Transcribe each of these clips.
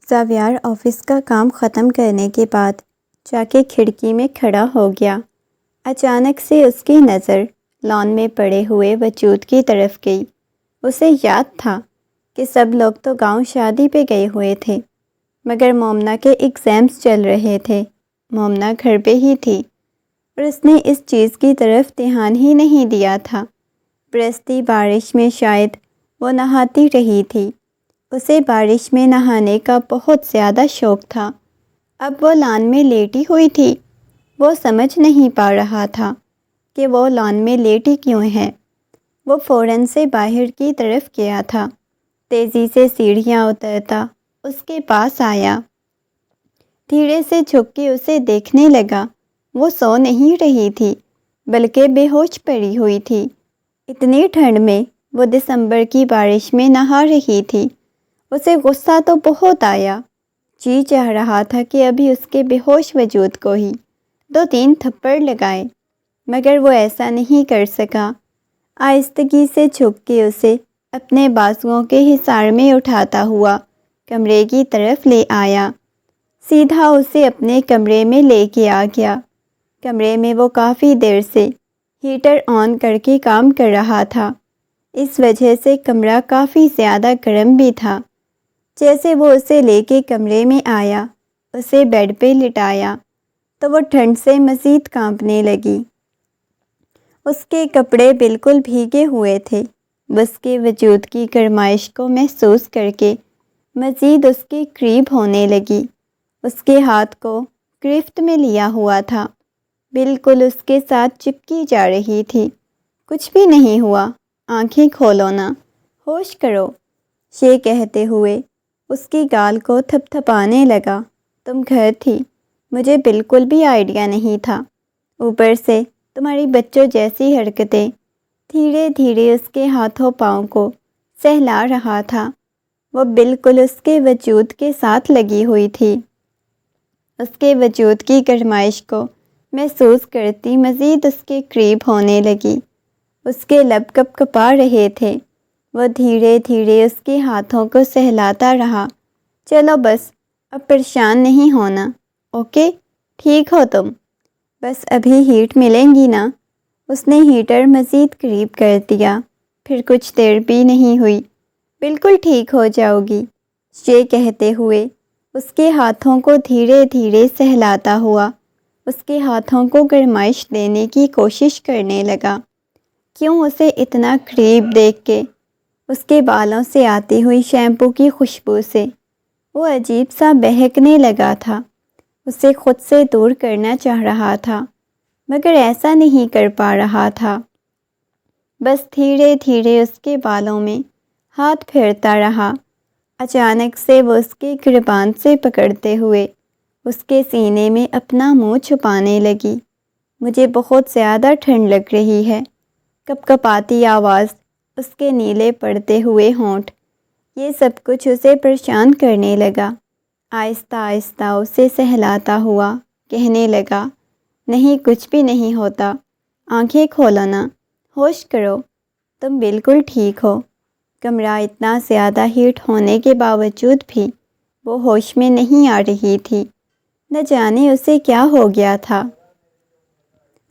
زاویار office کا کام ختم کرنے کے بعد جا کے کھڑکی میں کھڑا ہو گیا۔ اچانک سے اس کی نظر لان میں پڑے ہوئے وجود کی طرف گئی۔ اسے یاد تھا کہ سب لوگ تو گاؤں شادی پہ گئے ہوئے تھے، مگر مومنہ کے ایگزامز چل رہے تھے۔ مومنہ گھر پہ ہی تھی اور اس نے اس چیز کی طرف دھیان ہی نہیں دیا تھا۔ برستی بارش میں شاید وہ نہاتی رہی تھی۔ اسے بارش میں نہانے کا بہت زیادہ شوق تھا۔ اب وہ لان میں لیٹی ہوئی تھی۔ وہ سمجھ نہیں پا رہا تھا کہ وہ لان میں لیٹی کیوں ہے۔ وہ فوراً سے باہر کی طرف گیا تھا۔ تیزی سے سیڑھیاں اترتا اس کے پاس آیا۔ دھیرے سے جھک کے اسے دیکھنے لگا۔ وہ سو نہیں رہی تھی بلکہ بے ہوش پڑی ہوئی تھی۔ اتنی ٹھنڈ میں وہ دسمبر کی بارش میں نہا رہی تھی۔ اسے غصہ تو بہت آیا۔ جی چاہ رہا تھا کہ ابھی اس کے بے ہوش وجود کو ہی 2-3 تھپڑ لگائے، مگر وہ ایسا نہیں کر سکا۔ آہستگی سے جھک کے اسے اپنے بازوؤں کے حصار میں اٹھاتا ہوا کمرے کی طرف لے آیا۔ سیدھا اسے اپنے کمرے میں لے کے آ گیا۔ کمرے میں وہ کافی دیر سے ہیٹر آن کر کے کام کر رہا تھا۔ اس وجہ سے کمرہ کافی زیادہ گرم بھی تھا۔ جیسے وہ اسے لے کے کمرے میں آیا، اسے بیڈ پہ لٹایا تو وہ ٹھنڈ سے مزید کانپنے لگی۔ اس کے کپڑے بالکل بھیگے ہوئے تھے۔ اس کے وجود کی گرمائش کو محسوس کر کے مزید اس کے قریب ہونے لگی۔ اس کے ہاتھ کو گرفت میں لیا ہوا تھا، بالکل اس کے ساتھ چپکی جا رہی تھی۔ کچھ بھی نہیں ہوا، آنکھیں کھولو نا، ہوش کرو، یہ کہتے ہوئے اس کی گال کو تھپ تھپانے لگا۔ تم گھر تھی، مجھے بالکل بھی آئیڈیا نہیں تھا، اوپر سے تمہاری بچوں جیسی حرکتیں۔ دھیرے دھیرے اس کے ہاتھوں پاؤں کو سہلا رہا تھا۔ وہ بالکل اس کے وجود کے ساتھ لگی ہوئی تھی۔ اس کے وجود کی گرمائش کو محسوس کرتی مزید اس کے قریب ہونے لگی۔ اس کے لب کپ کپا رہے تھے۔ وہ دھیرے دھیرے اس کے ہاتھوں کو سہلاتا رہا۔ چلو بس، اب پریشان نہیں ہونا، اوکے؟ ٹھیک ہو تم؟ بس ابھی ہیٹ ملیں گی نا؟ اس نے ہیٹر مزید قریب کر دیا۔ پھر کچھ دیر بھی نہیں ہوئی، بالکل ٹھیک ہو جاؤ گی، یہ کہتے ہوئے اس کے ہاتھوں کو دھیرے دھیرے سہلاتا ہوا اس کے ہاتھوں کو گرمائش دینے کی کوشش کرنے لگا۔ کیوں اسے اتنا قریب دیکھ کے اس کے بالوں سے آتی ہوئی شیمپو کی خوشبو سے وہ عجیب سا بہکنے لگا تھا۔ اسے خود سے دور کرنا چاہ رہا تھا، مگر ایسا نہیں کر پا رہا تھا۔ بس دھیرے دھیرے اس کے بالوں میں ہاتھ پھیرتا رہا۔ اچانک سے وہ اس کے گریبان سے پکڑتے ہوئے اس کے سینے میں اپنا منہ چھپانے لگی۔ مجھے بہت زیادہ ٹھنڈ لگ رہی ہے، کپ کپاتی آواز، اس کے نیلے پڑتے ہوئے ہونٹ، یہ سب کچھ اسے پریشان کرنے لگا۔ آہستہ آہستہ اسے سہلاتا ہوا کہنے لگا، نہیں کچھ بھی نہیں ہوتا، آنکھیں کھولو نا، ہوش کرو، تم بالکل ٹھیک ہو۔ کمرہ اتنا زیادہ ہیٹ ہونے کے باوجود بھی وہ ہوش میں نہیں آ رہی تھی۔ نہ جانے اسے کیا ہو گیا تھا۔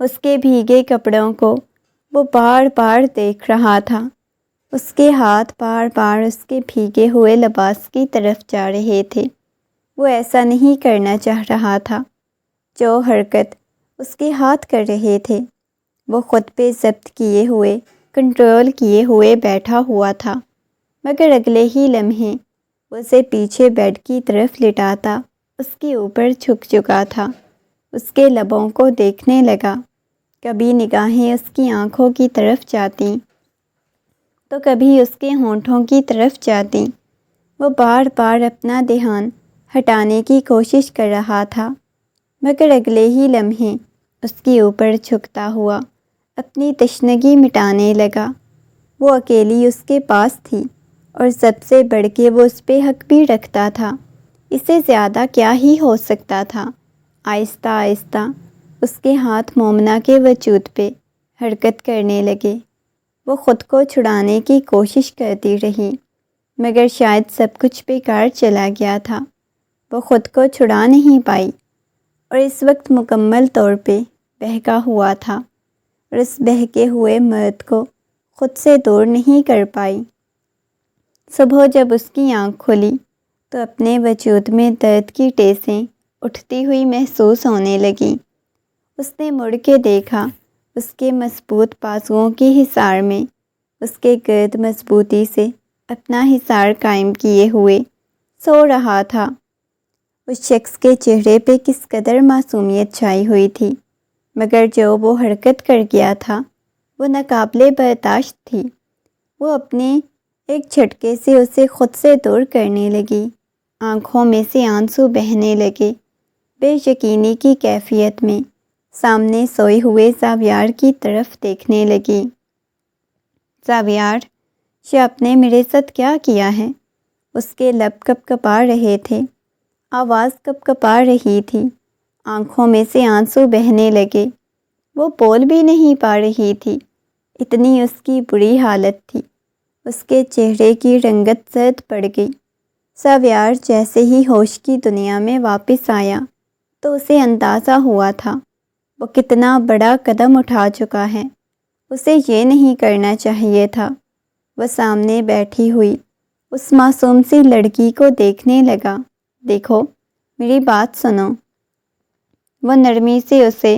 اس کے بھیگے کپڑوں کو وہ بار بار دیکھ رہا تھا۔ اس کے ہاتھ بار بار اس کے بھیگے ہوئے لباس کی طرف جا رہے تھے۔ وہ ایسا نہیں کرنا چاہ رہا تھا جو حرکت اس کے ہاتھ کر رہے تھے۔ وہ خود پہ ضبط کیے ہوئے، کنٹرول کیے ہوئے بیٹھا ہوا تھا، مگر اگلے ہی لمحے اسے پیچھے بیڈ کی طرف لٹاتا اس کے اوپر جھک چکا تھا۔ اس کے لبوں کو دیکھنے لگا۔ کبھی نگاہیں اس کی آنکھوں کی طرف جاتیں تو کبھی اس کے ہونٹوں کی طرف جاتیں۔ وہ بار بار اپنا دھیان ہٹانے کی کوشش کر رہا تھا، مگر اگلے ہی لمحے اس کے اوپر جھکتا ہوا اپنی تشنگی مٹانے لگا۔ وہ اکیلی اس کے پاس تھی اور سب سے بڑھ کے وہ اس پہ حق بھی رکھتا تھا۔ اس سے زیادہ کیا ہی ہو سکتا تھا۔ آہستہ آہستہ اس کے ہاتھ مومنہ کے وجود پہ حرکت کرنے لگے۔ وہ خود کو چھڑانے کی کوشش کرتی رہی، مگر شاید سب کچھ بیکار چلا گیا تھا۔ وہ خود کو چھڑا نہیں پائی اور اس وقت مکمل طور پہ بہکا ہوا تھا اور اس بہکے ہوئے مرد کو خود سے دور نہیں کر پائی۔ صبح جب اس کی آنکھ کھلی تو اپنے وجود میں درد کی ٹیسیں اٹھتی ہوئی محسوس ہونے لگیں۔ اس نے مڑ کے دیکھا، اس کے مضبوط بازوؤں کی حصار میں اس کے گرد مضبوطی سے اپنا حصار قائم کیے ہوئے سو رہا تھا۔ اس شخص کے چہرے پہ کس قدر معصومیت چھائی ہوئی تھی، مگر جو وہ حرکت کر گیا تھا وہ ناقابل برداشت تھی۔ وہ اپنے ایک جھٹکے سے اسے خود سے دور کرنے لگی، آنکھوں میں سے آنسو بہنے لگے۔ بے یقینی کی کیفیت میں سامنے سوئے ہوئے زاویار کی طرف دیکھنے لگی۔ زاویار، یہ آپ نے میرے ساتھ کیا کیا ہے؟ اس کے لب کپ کپا رہے تھے، آواز کپ کپا رہی تھی، آنکھوں میں سے آنسو بہنے لگے۔ وہ بول بھی نہیں پا رہی تھی، اتنی اس کی بری حالت تھی۔ اس کے چہرے کی رنگت زرد پڑ گئی۔ زاویار جیسے ہی ہوش کی دنیا میں واپس آیا تو اسے اندازہ ہوا تھا وہ کتنا بڑا قدم اٹھا چکا ہے۔ اسے یہ نہیں کرنا چاہیے تھا۔ وہ سامنے بیٹھی ہوئی اس معصوم سی لڑکی کو دیکھنے لگا۔ دیکھو، میری بات سنو۔ وہ نرمی سے اسے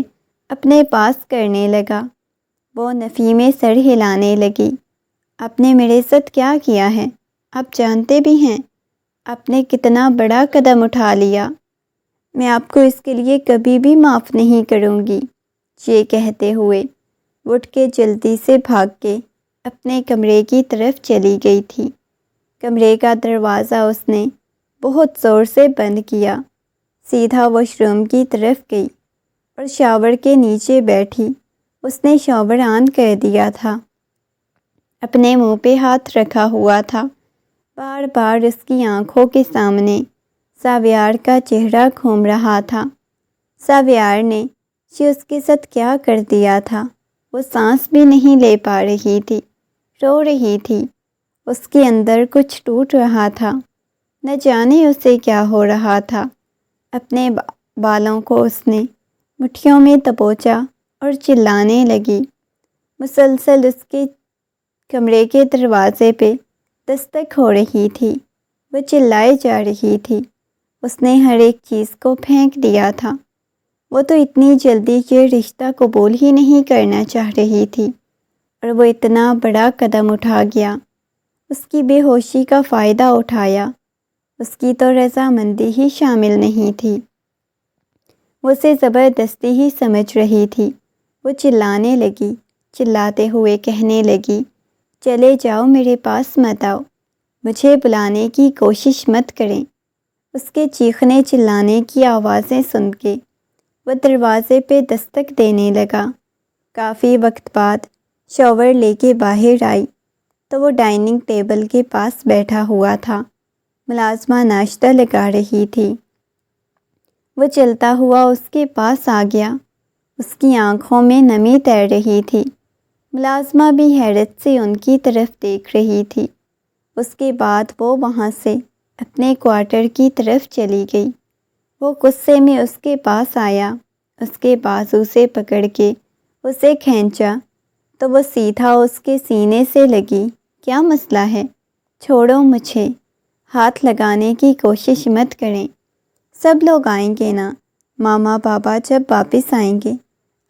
اپنے پاس کرنے لگا۔ وہ نفی میں سر ہلانے لگی۔ آپ نے میرے ساتھ کیا کیا ہے؟ آپ جانتے بھی ہیں آپ نے کتنا بڑا قدم اٹھا لیا۔ میں آپ کو اس کے لیے کبھی بھی معاف نہیں کروں گی۔ یہ کہتے ہوئے اٹھ کے جلدی سے بھاگ کے اپنے کمرے کی طرف چلی گئی تھی۔ کمرے کا دروازہ اس نے بہت زور سے بند کیا، سیدھا واش روم کی طرف گئی اور شاور کے نیچے بیٹھی۔ اس نے شاور آن کر دیا تھا، اپنے منہ پہ ہاتھ رکھا ہوا تھا۔ بار بار اس کی آنکھوں کے سامنے زاویار کا چہرہ گھوم رہا تھا۔ زاویار نے یہ اس کے ساتھ کیا کر دیا تھا؟ وہ سانس بھی نہیں لے پا رہی تھی، رو رہی تھی۔ اس کے اندر کچھ ٹوٹ رہا تھا، نہ جانے اسے کیا ہو رہا تھا۔ اپنے بالوں کو اس نے مٹھیوں میں دبوچا اور چلانے لگی۔ مسلسل اس کے کمرے کے دروازے پہ دستک ہو رہی تھی۔ وہ چلائے جا رہی تھی۔ اس نے ہر ایک چیز کو پھینک دیا تھا۔ وہ تو اتنی جلدی یہ رشتہ قبول ہی نہیں کرنا چاہ رہی تھی، اور وہ اتنا بڑا قدم اٹھا گیا۔ اس کی بے ہوشی کا فائدہ اٹھایا۔ اس کی تو رضامندی ہی شامل نہیں تھی، وہ اسے زبردستی ہی سمجھ رہی تھی۔ وہ چلانے لگی، چلاتے ہوئے کہنے لگی، چلے جاؤ، میرے پاس مت آؤ، مجھے بلانے کی کوشش مت کریں۔ اس کے چیخنے چلانے کی آوازیں سن کے وہ دروازے پہ دستک دینے لگا۔ کافی وقت بعد شاور لے کے باہر آئی تو وہ ڈائننگ ٹیبل کے پاس بیٹھا ہوا تھا۔ ملازمہ ناشتہ لگا رہی تھی۔ وہ چلتا ہوا اس کے پاس آ گیا۔ اس کی آنکھوں میں نمی تیر رہی تھی۔ ملازمہ بھی حیرت سے ان کی طرف دیکھ رہی تھی۔ اس کے بعد وہ وہاں سے اپنے کوارٹر کی طرف چلی گئی۔ وہ غصے میں اس کے پاس آیا، اس کے بازو سے پکڑ کے اسے کھینچا تو وہ سیدھا اس کے سینے سے لگی۔ کیا مسئلہ ہے؟ چھوڑو مجھے، ہاتھ لگانے کی کوشش مت کریں۔ سب لوگ آئیں گے نا، ماما بابا جب واپس آئیں گے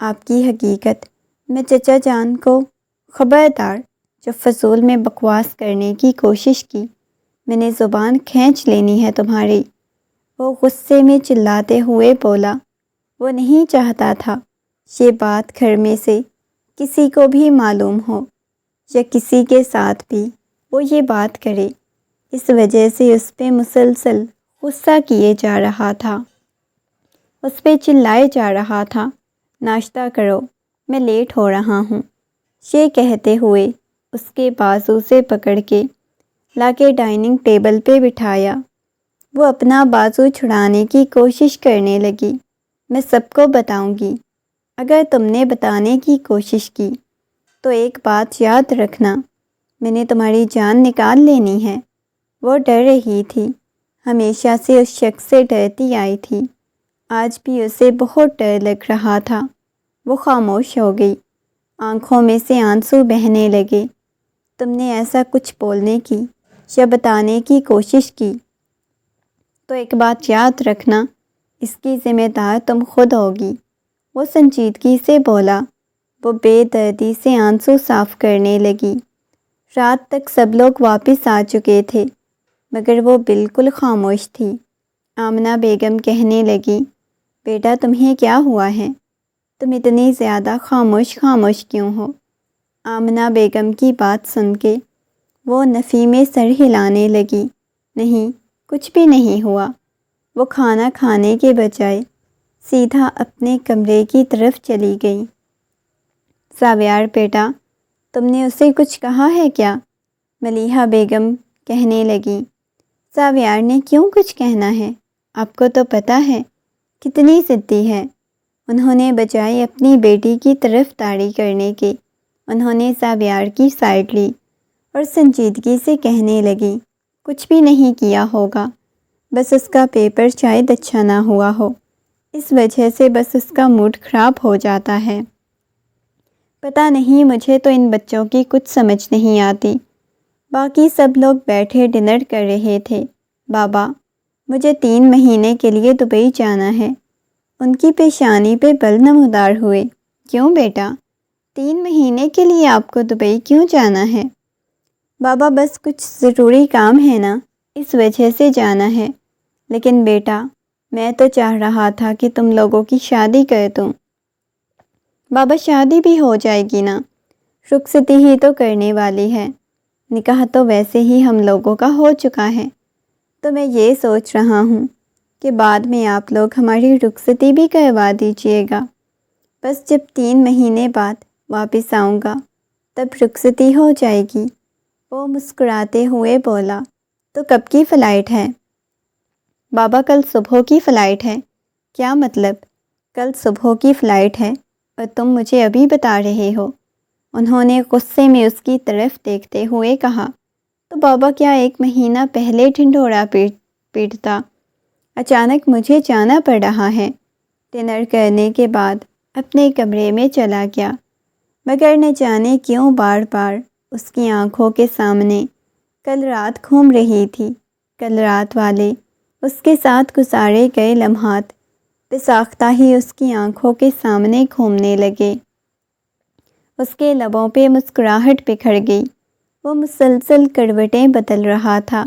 آپ کی حقیقت میں چچا جان کو خبردار، جو فضول میں بکواس کرنے کی کوشش کی میں نے زبان کھینچ لینی ہے تمہاری۔ وہ غصے میں چلاتے ہوئے بولا۔ وہ نہیں چاہتا تھا یہ بات گھر میں سے کسی کو بھی معلوم ہو، یا کسی کے ساتھ بھی وہ یہ بات کرے۔ اس وجہ سے اس پہ مسلسل غصہ کیے جا رہا تھا، اس پہ چلائے جا رہا تھا۔ ناشتہ کرو، میں لیٹ ہو رہا ہوں۔ یہ کہتے ہوئے اس کے بازو سے پکڑ کے لا کے ڈائننگ ٹیبل پہ بٹھایا۔ وہ اپنا بازو چھڑانے کی کوشش کرنے لگی۔ میں سب کو بتاؤں گی، اگر تم نے بتانے کی کوشش کی تو ایک بات یاد رکھنا، میں نے تمہاری جان نکال لینی ہے۔ وہ ڈر رہی تھی، ہمیشہ سے اس شخص سے ڈرتی آئی تھی، آج بھی اسے بہت ڈر لگ رہا تھا۔ وہ خاموش ہو گئی، آنکھوں میں سے آنسو بہنے لگے۔ تم نے ایسا کچھ بولنے کی یا بتانے کی کوشش کی تو ایک بات یاد رکھنا، اس کی ذمہ دار تم خود ہوگی۔ وہ سنجیدگی سے بولا۔ وہ بے دردی سے آنسو صاف کرنے لگی۔ رات تک سب لوگ واپس آ چکے تھے مگر وہ بالکل خاموش تھی۔ آمنہ بیگم کہنے لگی، بیٹا تمہیں کیا ہوا ہے؟ تم اتنی زیادہ خاموش کیوں ہو؟ آمنہ بیگم کی بات سن کے وہ نفی میں سر ہلانے لگی۔ نہیں، کچھ بھی نہیں ہوا۔ وہ کھانا کھانے کے بجائے سیدھا اپنے کمرے کی طرف چلی گئی۔ ساویار بیٹا، تم نے اسے کچھ کہا ہے کیا؟ ملیحہ بیگم کہنے لگی۔ ساویار نے کیوں کچھ کہنا ہے؟ آپ کو تو پتہ ہے کتنی ضدی ہے۔ انہوں نے بجائے اپنی بیٹی کی طرفداری کرنے کے، انہوں نے ساویار کی سائیڈ لی اور سنجیدگی سے کہنے لگی، کچھ بھی نہیں کیا ہوگا، بس اس کا پیپر شاید اچھا نہ ہوا ہو، اس وجہ سے بس اس کا موڈ خراب ہو جاتا ہے۔ پتہ نہیں، مجھے تو ان بچوں کی کچھ سمجھ نہیں آتی۔ باقی سب لوگ بیٹھے ڈنر کر رہے تھے۔ بابا، مجھے 3 مہینے کے لیے دبئی جانا ہے۔ ان کی پیشانی پہ بل نمودار ہوئے۔ کیوں بیٹا؟ 3 مہینے کے لیے آپ کو دبئی کیوں جانا ہے؟ بابا بس کچھ ضروری کام ہے نا، اس وجہ سے جانا ہے۔ لیکن بیٹا، میں تو چاہ رہا تھا کہ تم لوگوں کی شادی کر دوں۔ بابا شادی بھی ہو جائے گی نا، رخصتی ہی تو کرنے والی ہے، نکاح تو ویسے ہی ہم لوگوں کا ہو چکا ہے۔ تو میں یہ سوچ رہا ہوں کہ بعد میں آپ لوگ ہماری رخصتی بھی کروا دیجیے گا۔ بس جب 3 مہینے بعد واپس آؤں گا تب رخصتی ہو جائے گی۔ وہ مسکراتے ہوئے بولا، تو کب کی فلائٹ ہے؟ بابا کل صبح کی فلائٹ ہے۔ کیا مطلب؟ کل صبح کی فلائٹ ہے اور تم مجھے ابھی بتا رہے ہو؟ انہوں نے غصے میں اس کی طرف دیکھتے ہوئے کہا، تو بابا کیا 1 مہینہ پہلے ڈھنڈورا پیٹتا؟ اچانک مجھے جانا پڑ رہا ہے۔ ڈنر کرنے کے بعد اپنے کمرے میں چلا گیا، مگر نہ جانے کیوں بار بار اس کی آنکھوں کے سامنے کل رات گھوم رہی تھی۔ کل رات والے اس کے ساتھ گزارے گئے لمحات بساختہ ہی اس کی آنکھوں کے سامنے گھومنے لگے۔ اس کے لبوں پہ مسکراہٹ بکھر گئی۔ وہ مسلسل کروٹیں بدل رہا تھا۔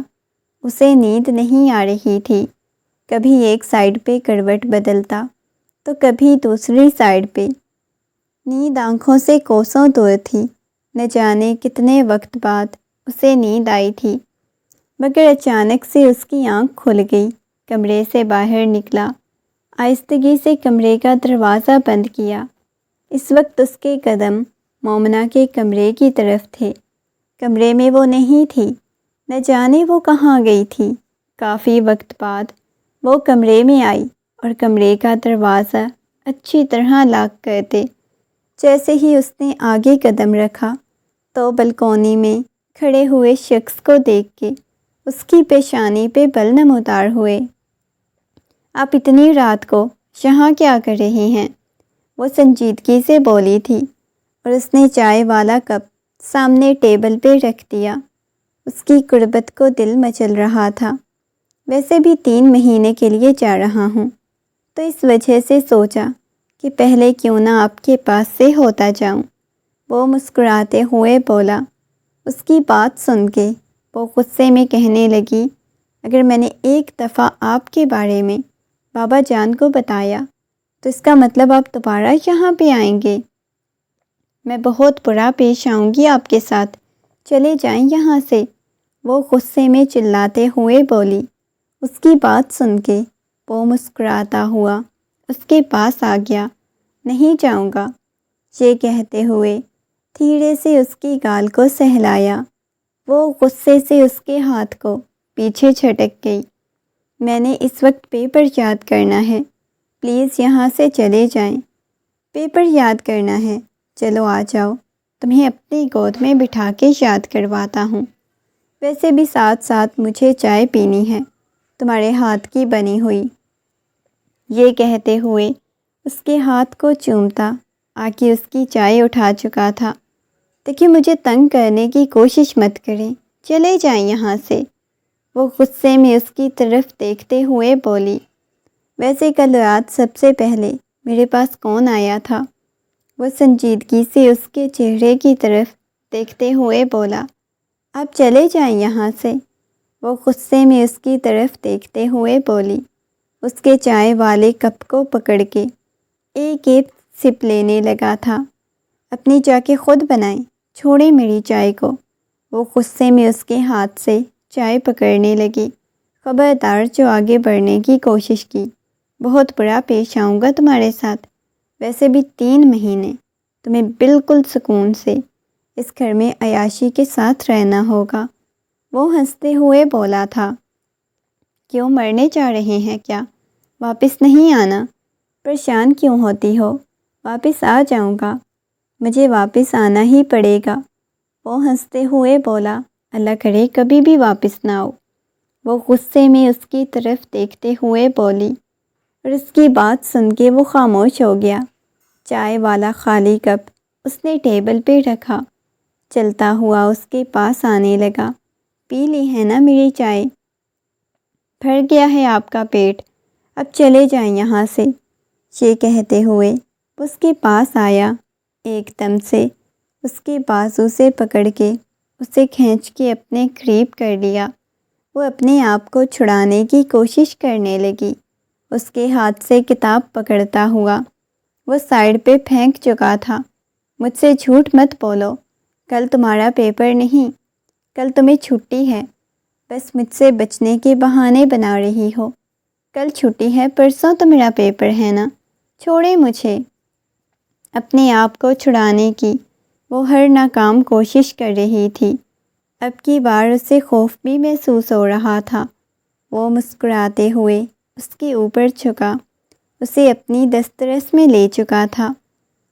اسے نیند نہیں آ رہی تھی۔ کبھی ایک سائیڈ پہ کروٹ بدلتا تو کبھی دوسری سائیڈ پہ۔ نیند آنکھوں سے کوسوں دور تھی۔ نہ جانے کتنے وقت بعد اسے نیند آئی تھی، مگر اچانک سے اس کی آنکھ کھل گئی۔ کمرے سے باہر نکلا، آہستگی سے کمرے کا دروازہ بند کیا۔ اس وقت اس کے قدم مومنہ کے کمرے کی طرف تھے۔ کمرے میں وہ نہیں تھی، نہ جانے وہ کہاں گئی تھی۔ کافی وقت بعد وہ کمرے میں آئی اور کمرے کا دروازہ اچھی طرح لاک کر دے۔ جیسے ہی اس نے آگے قدم رکھا تو بلکونی میں کھڑے ہوئے شخص کو دیکھ کے اس کی پیشانی پہ بل نمودار ہوئے۔ آپ اتنی رات کو یہاں کیا کر رہے ہیں؟ وہ سنجیدگی سے بولی تھی اور اس نے چائے والا کپ سامنے ٹیبل پہ رکھ دیا۔ اس کی غربت کو دل مچل رہا تھا۔ ویسے بھی 3 مہینے کے لیے جا رہا ہوں، تو اس وجہ سے سوچا کہ پہلے کیوں نہ آپ کے پاس سے ہوتا جاؤں۔ وہ مسکراتے ہوئے بولا۔ اس کی بات سن کے وہ غصے میں کہنے لگی، اگر میں نے ایک دفعہ آپ کے بارے میں بابا جان کو بتایا تو اس کا مطلب آپ دوبارہ یہاں پہ آئیں گے۔ میں بہت برا پیش آؤں گی آپ کے ساتھ، چلے جائیں یہاں سے۔ وہ غصے میں چلاتے ہوئے بولی۔ اس کی بات سن کے وہ مسکراتا ہوا اس کے پاس آ گیا۔ نہیں جاؤں گا، یہ کہتے ہوئے دھیرے سے اس کی گال کو سہلایا۔ وہ غصے سے اس کے ہاتھ کو پیچھے جھٹک گئی۔ میں نے اس وقت پیپر یاد کرنا ہے، پلیز یہاں سے چلے جائیں۔ پیپر یاد کرنا ہے؟ چلو آ جاؤ، تمہیں اپنی گود میں بٹھا کے یاد کرواتا ہوں۔ ویسے بھی ساتھ ساتھ مجھے چائے پینی ہے۔ تمہارے ہاتھ کی بنی ہوئی۔ یہ کہتے ہوئے اس کے ہاتھ کو چومتا آکے اس کی چائے اٹھا چکا تھا۔ دیکھیں، مجھے تنگ کرنے کی کوشش مت کریں، چلے جائیں یہاں سے، وہ غصے میں اس کی طرف دیکھتے ہوئے بولی۔ ویسے کل رات سب سے پہلے میرے پاس کون آیا تھا؟ وہ سنجیدگی سے اس کے چہرے کی طرف دیکھتے ہوئے بولا۔ آپ چلے جائیں یہاں سے، وہ غصے میں اس کی طرف دیکھتے ہوئے بولی۔ اس کے چائے والے کپ کو پکڑ کے ایک ایک سپ لینے لگا تھا۔ اپنی جا کے خود بنائیں، چھوڑیں میری چائے کو، وہ غصے میں اس کے ہاتھ سے چائے پکڑنے لگی۔ خبردار جو آگے بڑھنے کی کوشش کی، بہت برا پیش آؤں گا تمہارے ساتھ۔ ویسے بھی 3 مہینے تمہیں بالکل سکون سے اس گھر میں عیاشی کے ساتھ رہنا ہوگا، وہ ہنستے ہوئے بولا تھا۔ کیوں، مرنے جا رہے ہیں کیا؟ واپس نہیں آنا؟ پریشان کیوں ہوتی ہو؟ واپس آ جاؤں گا، مجھے واپس آنا ہی پڑے گا، وہ ہنستے ہوئے بولا۔ اللہ کرے کبھی بھی واپس نہ آؤ، وہ غصے میں اس کی طرف دیکھتے ہوئے بولی، اور اس کی بات سن کے وہ خاموش ہو گیا۔ چائے والا خالی کپ اس نے ٹیبل پہ رکھا، چلتا ہوا اس کے پاس آنے لگا۔ پی لی ہے نا میری چائے؟ بھر گیا ہے آپ کا پیٹ، اب چلے جائیں یہاں سے، یہ کہتے ہوئے اس کے پاس آیا، ایک دم سے اس کے بازو سے پکڑ کے اسے کھینچ کے اپنے قریب کر لیا۔ وہ اپنے آپ کو چھڑانے کی کوشش کرنے لگی۔ اس کے ہاتھ سے کتاب پکڑتا ہوا وہ سائڈ پہ پھینک چکا تھا۔ مجھ سے جھوٹ مت بولو، کل تمہارا پیپر نہیں، کل تمہیں چھٹی ہے، بس مجھ سے بچنے کے بہانے بنا رہی ہو۔ کل چھٹی ہے، پرسوں تو میرا پیپر ہے نا، چھوڑے مجھے۔ اپنے آپ کو چھڑانے کی وہ ہر ناکام کوشش کر رہی تھی۔ اب کی بار اسے خوف بھی محسوس ہو رہا تھا۔ وہ مسکراتے ہوئے اس کے اوپر جھکا، اسے اپنی دسترس میں لے چکا تھا۔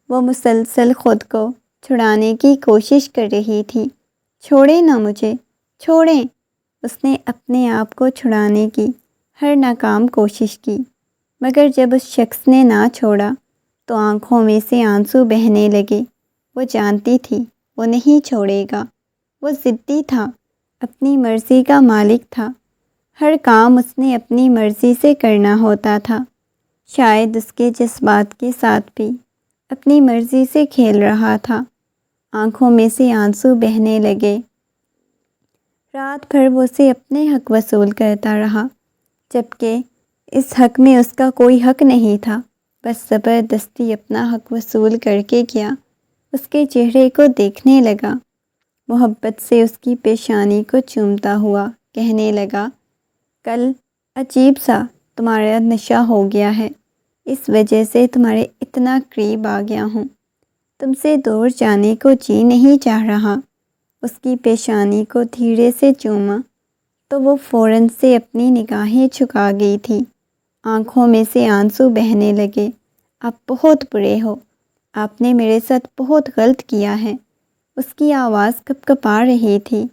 وہ مسلسل خود کو چھڑانے کی کوشش کر رہی تھی۔ چھوڑیں نا مجھے، چھوڑیں، اس نے اپنے آپ کو چھڑانے کی ہر ناکام کوشش کی، مگر جب اس شخص نے نہ چھوڑا تو آنکھوں میں سے آنسو بہنے لگے۔ وہ جانتی تھی وہ نہیں چھوڑے گا، وہ ضدی تھا، اپنی مرضی کا مالک تھا، ہر کام اس نے اپنی مرضی سے کرنا ہوتا تھا۔ شاید اس کے جذبات کے ساتھ بھی اپنی مرضی سے کھیل رہا تھا۔ آنکھوں میں سے آنسو بہنے لگے۔ رات بھر وہ اسے اپنے حق وصول کرتا رہا، جبکہ اس حق میں اس کا کوئی حق نہیں تھا، بس زبردستی اپنا حق وصول کر کے گیا۔ اس کے چہرے کو دیکھنے لگا، محبت سے اس کی پیشانی کو چومتا ہوا کہنے لگا، کل عجیب سا تمہارا نشہ ہو گیا ہے، اس وجہ سے تمہارے اتنا قریب آ گیا ہوں، تم سے دور جانے کو جی نہیں چاہ رہا۔ اس کی پیشانی کو دھیرے سے چوما تو وہ فوراً سے اپنی نگاہیں جھکا گئی تھی۔ آنکھوں میں سے آنسو بہنے لگے۔ آپ بہت برے ہو، آپ نے میرے ساتھ بہت غلط کیا ہے۔ اس کی آواز کپ کپا رہی تھی،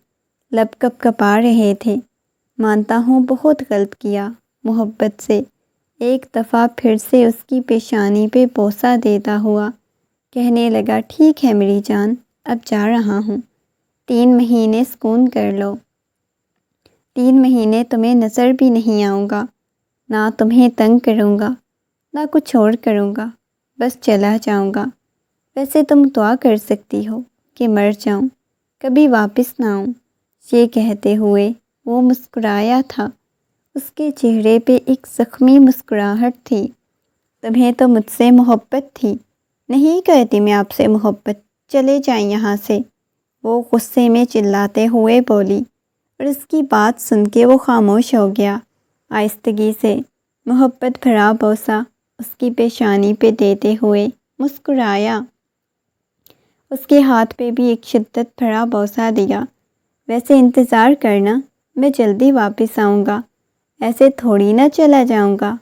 لب کپ کپا رہے تھے۔ مانتا ہوں بہت غلط کیا، محبت سے ایک دفعہ پھر سے اس کی پیشانی پہ بوسہ دیتا ہوا کہنے لگا، ٹھیک ہے میری جان، اب جا رہا ہوں، 3 مہینے سکون کر لو، 3 مہینے تمہیں نظر بھی نہیں آؤں گا، نہ تمہیں تنگ کروں گا، نہ کچھ اور کروں گا، بس چلا جاؤں گا۔ ویسے تم دعا کر سکتی ہو کہ مر جاؤں، کبھی واپس نہ آؤں۔ یہ کہتے ہوئے وہ مسکرایا تھا، اس کے چہرے پہ ایک زخمی مسکراہٹ تھی۔ تمہیں تو مجھ سے محبت تھی، نہیں کرتی میں آپ سے محبت، چلے جائیں یہاں سے، وہ غصے میں چلاتے ہوئے بولی، اور اس کی بات سن کے وہ خاموش ہو گیا۔ آہستگی سے محبت بھرا بوسہ اس کی پیشانی پہ دیتے ہوئے مسکرایا، اس کے ہاتھ پہ بھی ایک شدت بھرا بوسہ دیا۔ ویسے انتظار کرنا، میں جلدی واپس آؤں گا، ایسے تھوڑی نہ چلا جاؤں گا،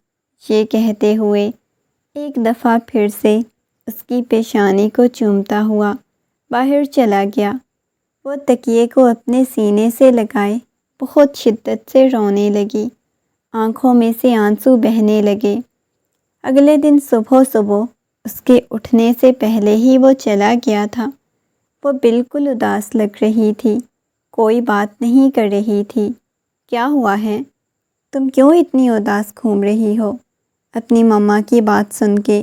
یہ کہتے ہوئے ایک دفعہ پھر سے اس کی پیشانی کو چومتا ہوا باہر چلا گیا۔ وہ تکیے کو اپنے سینے سے لگائے بہت شدت سے رونے لگی۔ آنکھوں میں سے آنسو بہنے لگے۔ اگلے دن صبح صبح اس کے اٹھنے سے پہلے ہی وہ چلا گیا تھا۔ وہ بالکل اداس لگ رہی تھی، کوئی بات نہیں کر رہی تھی۔ کیا ہوا ہے؟ تم کیوں اتنی اداس گھوم رہی ہو؟ اپنی ماما کی بات سن کے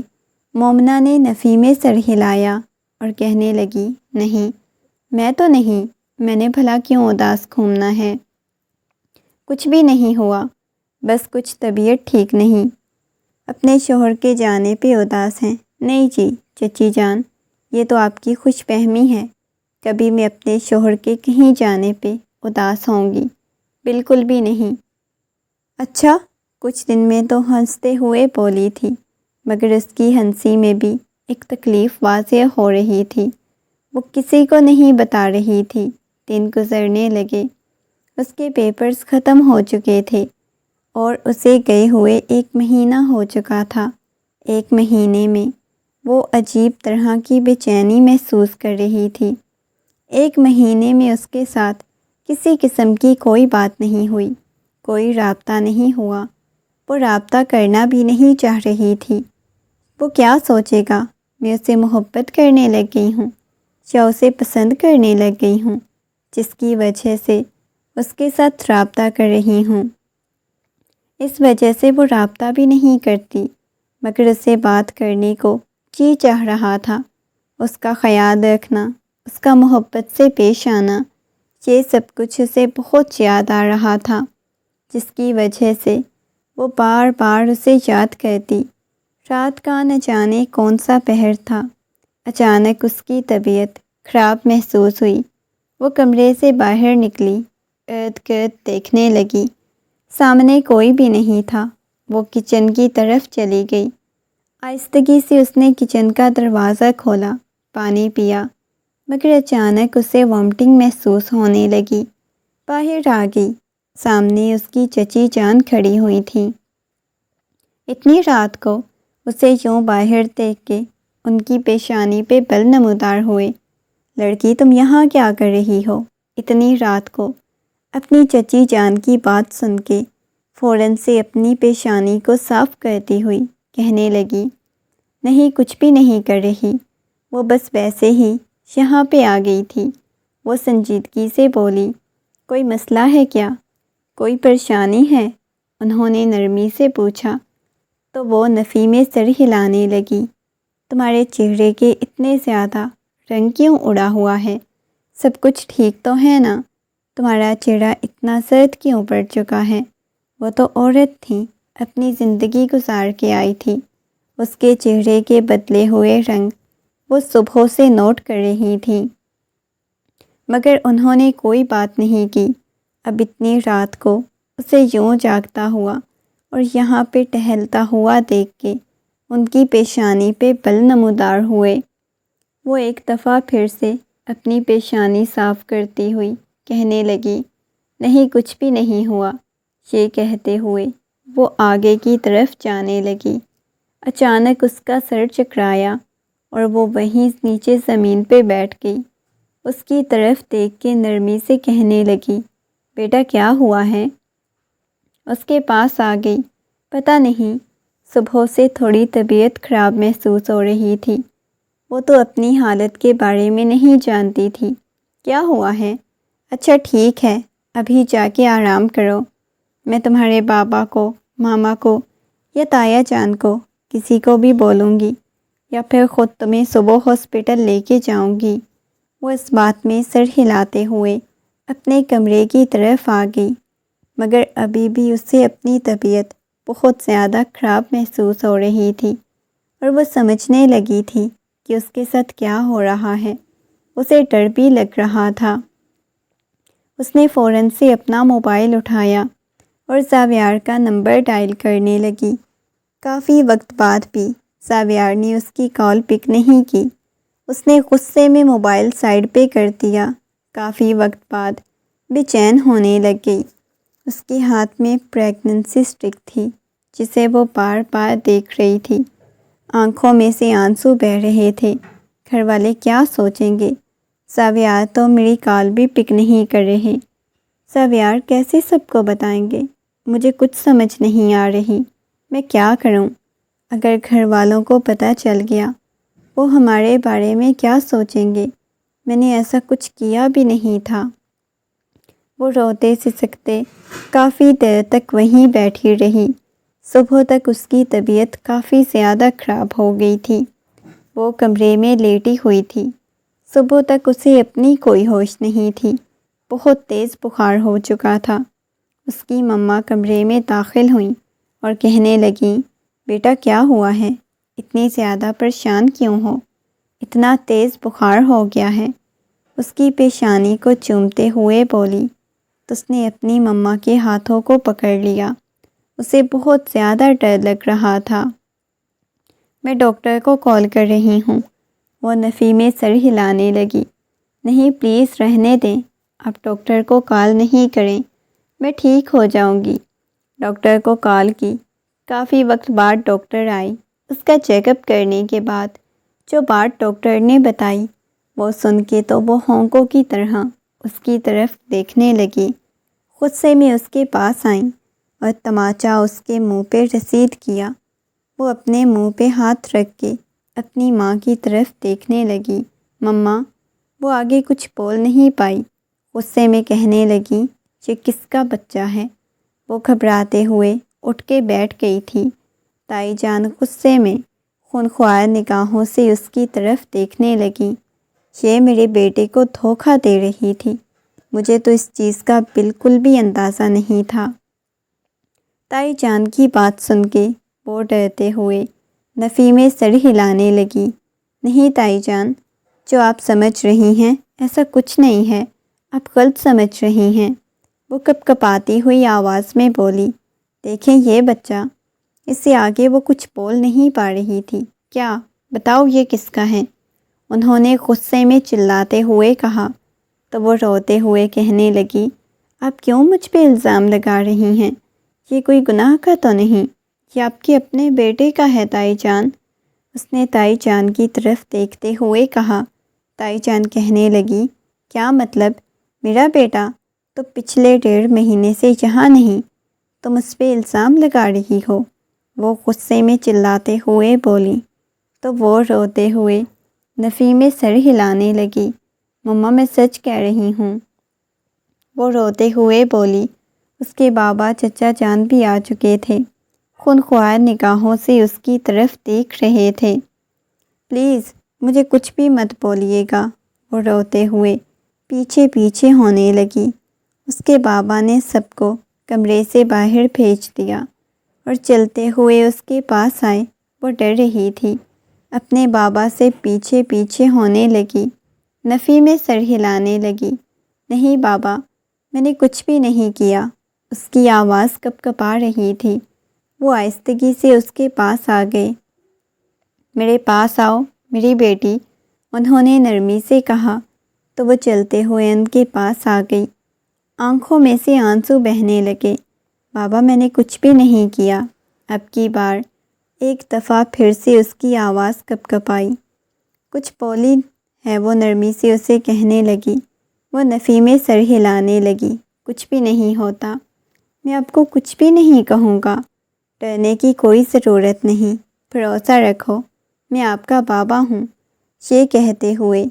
مومنہ نے نفی میں سر ہلایا اور کہنے لگی، نہیں، میں تو نہیں، میں نے بھلا کیوں اداس گھومنا ہے؟ کچھ بھی نہیں ہوا، بس کچھ طبیعت ٹھیک نہیں۔ اپنے شوہر کے جانے پہ اداس ہیں؟ نہیں جی چچی جان، یہ تو آپ کی خوش فہمی ہے، کبھی میں اپنے شوہر کے کہیں جانے پہ اداس ہوں گی؟ بالکل بھی نہیں۔ اچھا، کچھ دن میں تو ہنستے ہوئے بولی تھی، مگر اس کی ہنسی میں بھی ایک تکلیف واضح ہو رہی تھی۔ وہ کسی کو نہیں بتا رہی تھی۔ دن گزرنے لگے، اس کے پیپرز ختم ہو چکے تھے اور اسے گئے ہوئے 1 مہینہ ہو چکا تھا۔ 1 مہینے میں وہ عجیب طرح کی بے چینی محسوس کر رہی تھی۔ 1 مہینے میں اس کے ساتھ کسی قسم کی کوئی بات نہیں ہوئی، کوئی رابطہ نہیں ہوا۔ وہ رابطہ کرنا بھی نہیں چاہ رہی تھی۔ وہ کیا سوچے گا، میں اسے محبت کرنے لگ گئی ہوں یا اسے پسند کرنے لگ گئی ہوں، جس کی وجہ سے اس کے ساتھ رابطہ کر رہی ہوں۔ اس وجہ سے وہ رابطہ بھی نہیں کرتی، مگر اسے بات کرنے کو جی چاہ رہا تھا۔ اس کا خیال رکھنا، اس کا محبت سے پیش آنا، یہ سب کچھ اسے بہت یاد آ رہا تھا، جس کی وجہ سے وہ بار بار اسے یاد کرتی۔ رات کا نہ جانے کون سا پہر تھا، اچانک اس کی طبیعت خراب محسوس ہوئی۔ وہ کمرے سے باہر نکلی، ارد گرد دیکھنے لگی، سامنے کوئی بھی نہیں تھا۔ وہ کچن کی طرف چلی گئی۔ آہستگی سے اس نے کچن کا دروازہ کھولا، پانی پیا، مگر اچانک اسے وامٹنگ محسوس ہونے لگی۔ باہر آ گئی، سامنے اس کی چچی جان کھڑی ہوئی تھیں۔ اتنی رات کو اسے یوں باہر دیکھ کے ان کی پیشانی پہ بل نمودار ہوئے۔ لڑکی، تم یہاں کیا کر رہی ہو اتنی رات کو؟ اپنی چچی جان کی بات سن کے فوراً سے اپنی پیشانی کو صاف کرتی ہوئی کہنے لگی، نہیں، کچھ بھی نہیں کر رہی، وہ بس ویسے ہی یہاں پہ آ گئی تھی۔ وہ سنجیدگی سے بولی، کوئی مسئلہ ہے کیا؟ کوئی پریشانی ہے؟ انہوں نے نرمی سے پوچھا تو وہ نفی میں سر ہلانے لگی۔ تمہارے چہرے کے اتنے زیادہ رنگ کیوں اڑا ہوا ہے؟ سب کچھ ٹھیک تو ہے نا؟ تمہارا چہرہ اتنا سرد کیوں پڑ چکا ہے؟ وہ تو عورت تھی، اپنی زندگی گزار کے آئی تھی۔ اس کے چہرے کے بدلے ہوئے رنگ وہ صبح سے نوٹ کر رہی تھی، مگر انہوں نے کوئی بات نہیں کی۔ اب اتنی رات کو اسے یوں جاگتا ہوا اور یہاں پہ ٹہلتا ہوا دیکھ کے ان کی پیشانی پہ بل نمودار ہوئے۔ وہ ایک دفعہ پھر سے اپنی پیشانی صاف کرتی ہوئی کہنے لگی، نہیں، کچھ بھی نہیں ہوا۔ یہ کہتے ہوئے وہ آگے کی طرف جانے لگی۔ اچانک اس کا سر چکرایا اور وہ وہیں نیچے زمین پہ بیٹھ گئی۔ اس کی طرف دیکھ کے نرمی سے کہنے لگی، بیٹا کیا ہوا ہے؟ اس کے پاس آ گئی۔ پتہ نہیں، صبح سے تھوڑی طبیعت خراب محسوس ہو رہی تھی۔ وہ تو اپنی حالت کے بارے میں نہیں جانتی تھی۔ کیا ہوا ہے؟ اچھا ٹھیک ہے، ابھی جا کے آرام کرو، میں تمہارے بابا کو، ماما کو یا تایا جان کو کسی کو بھی بولوں گی، یا پھر خود تمہیں صبح ہاسپٹل لے کے جاؤں گی۔ وہ اس بات میں سر ہلاتے ہوئے اپنے کمرے کی طرف آ گئی، مگر ابھی بھی اسے اپنی طبیعت بہت زیادہ خراب محسوس ہو رہی تھی اور وہ سمجھنے لگی تھی کہ اس کے ساتھ کیا ہو رہا ہے۔ اسے ڈر بھی لگ رہا تھا۔ اس نے فوراً سے اپنا موبائل اٹھایا اور زاویار کا نمبر ڈائل کرنے لگی۔ کافی وقت بعد بھی زاویار نے اس کی کال پک نہیں کی۔ اس نے غصے میں موبائل سائیڈ پہ کر دیا۔ کافی وقت بعد بے چین ہونے لگ گئی۔ اس کے ہاتھ میں پریگننسی اسٹک تھی، جسے وہ بار بار دیکھ رہی تھی۔ آنکھوں میں سے آنسو بہہ رہے تھے۔ گھر والے کیا سوچیں گے؟ زاویار تو میری کال بھی پک نہیں کر رہے۔ زاویار کیسے سب کو بتائیں گے؟ مجھے کچھ سمجھ نہیں آ رہی، میں کیا کروں؟ اگر گھر والوں کو پتہ چل گیا، وہ ہمارے بارے میں کیا سوچیں گے؟ میں نے ایسا کچھ کیا بھی نہیں تھا۔ وہ روتے سسکتے کافی دیر تک وہیں بیٹھی رہی۔ صبح تک اس کی طبیعت کافی زیادہ خراب ہو گئی تھی۔ وہ کمرے میں لیٹی ہوئی تھی۔ صبح تک اسے اپنی کوئی ہوش نہیں تھی۔ بہت تیز بخار ہو چکا تھا۔ اس کی مما کمرے میں داخل ہوئیں اور کہنے لگیں، بیٹا کیا ہوا ہے؟ اتنی زیادہ پریشان کیوں ہو؟ اتنا تیز بخار ہو گیا ہے؟ اس کی پیشانی کو چومتے ہوئے بولی۔ تو اس نے اپنی مما کے ہاتھوں کو پکڑ لیا۔ اسے بہت زیادہ ڈر لگ رہا تھا۔ میں ڈاکٹر کو کال کر رہی ہوں۔ وہ نفی میں سر ہلانے لگی۔ نہیں پلیز رہنے دیں، آپ ڈاکٹر کو کال نہیں کریں، میں ٹھیک ہو جاؤں گی۔ ڈاکٹر کو کال کی۔ کافی وقت بعد ڈاکٹر آئی۔ اس کا چیک اپ کرنے کے بعد جو بات ڈاکٹر نے بتائی وہ سن کے تو وہ ہونکوں کی طرح اس کی طرف دیکھنے لگی۔ غصے میں اس کے پاس آئیں اور تماچا اس کے منہ پہ رسید کیا۔ وہ اپنے منہ پہ ہاتھ رکھ کے اپنی ماں کی طرف دیکھنے لگی۔ مما، وہ آگے کچھ بول نہیں پائی۔ غصے میں کہنے لگی، یہ کس کا بچہ ہے؟ وہ گھبراتے ہوئے اٹھ کے بیٹھ گئی تھی۔ تائی جان غصے میں خونخوار نگاہوں سے اس کی طرف دیکھنے لگی۔ یہ میرے بیٹے کو دھوکہ دے رہی تھی۔ مجھے تو اس چیز کا بالکل بھی اندازہ نہیں تھا۔ تائی جان کی بات سن کے وہ ڈرتے ہوئے نفی میں سر ہلانے لگی۔ نہیں تائی جان، جو آپ سمجھ رہی ہیں ایسا کچھ نہیں ہے، آپ غلط سمجھ رہی ہیں۔ وہ کپ کپاتی ہوئی آواز میں بولی، دیکھیں یہ بچہ، اس سے آگے وہ کچھ بول نہیں پا رہی تھی۔ کیا؟ بتاؤ یہ کس کا ہے؟ انہوں نے غصے میں چلاتے ہوئے کہا۔ تو وہ روتے ہوئے کہنے لگی، آپ کیوں مجھ پہ الزام لگا رہی ہیں؟ یہ کوئی گناہ کا تو نہیں، یہ آپ کے اپنے بیٹے کا ہے تائی جان۔ اس نے تائی جان کی طرف دیکھتے ہوئے کہا۔ تائی جان کہنے لگی، کیا مطلب؟ میرا بیٹا تو پچھلے 1.5 مہینے سے یہاں نہیں، تم اس پہ الزام لگا رہی ہو؟ وہ غصے میں چلاتے ہوئے بولی۔ تو وہ روتے ہوئے نفی میں سر ہلانے لگی۔ مما میں سچ کہہ رہی ہوں۔ وہ روتے ہوئے بولی۔ اس کے بابا چچا جان بھی آ چکے تھے، خونخوار نگاہوں سے اس کی طرف دیکھ رہے تھے۔ پلیز مجھے کچھ بھی مت بولیے گا، وہ روتے ہوئے پیچھے پیچھے ہونے لگی۔ اس کے بابا نے سب کو کمرے سے باہر بھیج دیا اور چلتے ہوئے اس کے پاس آئے۔ وہ ڈر رہی تھی، اپنے بابا سے پیچھے پیچھے ہونے لگی۔ نفی میں سر ہلانے لگی۔ نہیں بابا، میں نے کچھ بھی نہیں کیا۔ اس کی آواز کپ کپا رہی تھی۔ وہ آہستگی سے اس کے پاس آ گئے۔ میرے پاس آؤ میری بیٹی، انہوں نے نرمی سے کہا۔ تو وہ چلتے ہوئے ان کے پاس آ گئی۔ آنکھوں میں سے آنسو بہنے لگے۔ بابا میں نے کچھ بھی نہیں کیا۔ اب کی بار ایک دفعہ پھر سے اس کی آواز کپ کپائی۔ کچھ بولی ہے، وہ نرمی سے اسے کہنے لگی۔ وہ نفی میں سر ہلانے لگی۔ کچھ بھی نہیں ہوتا، میں آپ کو کچھ بھی نہیں کہوں گا، ڈرنے کی کوئی ضرورت نہیں، بھروسہ رکھو، میں آپ کا بابا ہوں۔ یہ کہتے ہوئے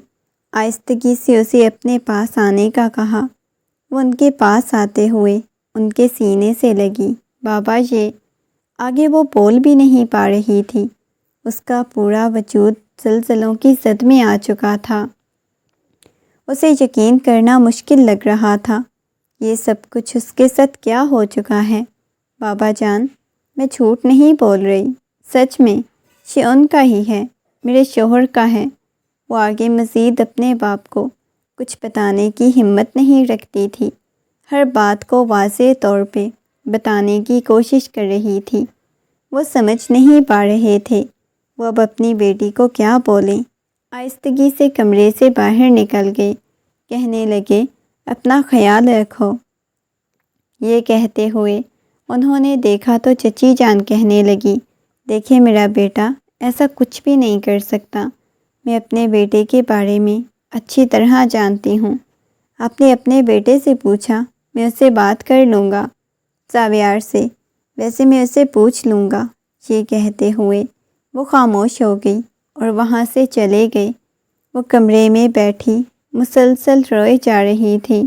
آہستگی سے اسے اپنے پاس آنے کا کہا۔ وہ ان کے پاس آتے ہوئے ان کے سینے سے لگی۔ بابا یہ آگے وہ بول بھی نہیں پا رہی تھی۔ اس کا پورا وجود زلزلوں کی زد میں آ چکا تھا۔ اسے یقین کرنا مشکل لگ رہا تھا، یہ سب کچھ اس کے ساتھ کیا ہو چکا ہے۔ بابا جان، میں جھوٹ نہیں بول رہی، سچ میں یہ ان کا ہی ہے، میرے شوہر کا ہے۔ وہ آگے مزید اپنے باپ کو کچھ بتانے کی ہمت نہیں رکھتی تھی، ہر بات کو واضح طور پہ بتانے کی کوشش کر رہی تھی۔ وہ سمجھ نہیں پا رہے تھے وہ اب اپنی بیٹی کو کیا بولیں۔ آہستگی سے کمرے سے باہر نکل گئے، کہنے لگے، اپنا خیال رکھو۔ یہ کہتے ہوئے انہوں نے دیکھا تو چچی جان کہنے لگی، دیکھیں میرا بیٹا ایسا کچھ بھی نہیں کر سکتا، میں اپنے بیٹے کے بارے میں اچھی طرح جانتی ہوں۔ آپ نے اپنے بیٹے سے پوچھا، میں اس سے بات کر لوں گا۔ ساویار سے، ویسے میں اسے پوچھ لوں گا۔ یہ کہتے ہوئے وہ خاموش ہو گئی اور وہاں سے چلے گئے۔ وہ کمرے میں بیٹھی مسلسل روئے جا رہی تھی۔